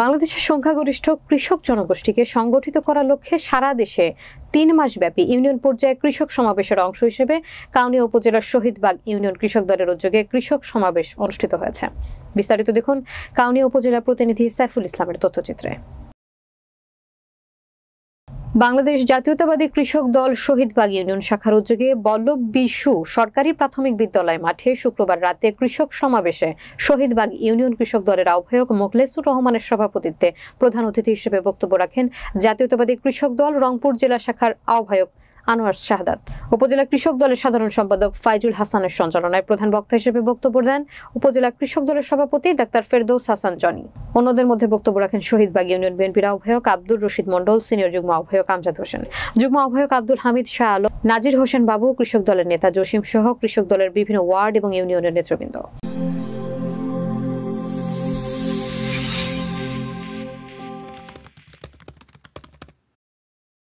বাংলাদেশের সংখ্যাগরিষ্ঠ কৃষক জনগোষ্ঠীকে সংগঠিত করার লক্ষ্যে সারা দেশে 3 মাসব্যাপী ইউনিয়ন পর্যায়ে কৃষক সমাবেশের অংশ হিসেবে কাউনিয়া উপজেলার শহীদবাগ ইউনিয়ন কৃষক দলের উদ্যোগে কৃষক সমাবেশ অনুষ্ঠিত হয়েছে। বিস্তারিত দেখুন কাউনিয়া উপজেলা প্রতিনিধি সাইফুল ইসলামের তথ্যচিত্রে। বাংলাদেশ জাতীয়তাবাদী কৃষক দল শহীদবাগ ইউনিয়ন শাখার উদ্যোগে বল্লভ বিশু সরকারি প্রাথমিক বিদ্যালয় মাঠে শুক্রবার রাতে কৃষক সমাবেশে শহীদবাগ ইউনিয়ন কৃষক দলের আহ্বায়ক মোখলেসুর রহমানের সভাপতিত্বে প্রধান অতিথি হিসেবে বক্তব্য রাখেন জাতীয়তাবাদী কৃষক দল রংপুর জেলা শাখার আহ্বায়ক আনোয়ার শাহাদাত। উপজেলা কৃষক দলের সাধারণ সম্পাদক ফাইজুল হাসানের সঞ্চালনায় প্রধান বক্তা হিসেবে বক্তব্য দেন উপজেলা কৃষক দলের সভাপতি ডাক্তার ফেরদৌস হাসান জনি। অন্যদের মধ্যে বক্তব্য রাখেন শহীদবাগ ইউনিয়ন বিএনপির আহ্বায়ক আব্দুর রশিদ মন্ডল, সিনিয়র যুগ্ম আহ্বায়ক আমজাদ হোসেন, যুগ্ম আহ্বায়ক আব্দুল হামিদ শাহ আলম, নাজির হোসেন বাবু, কৃষক দলের নেতা জসিম সহ কৃষক দলের বিভিন্ন ওয়ার্ড এবং ইউনিয়নের নেতৃবৃন্দ।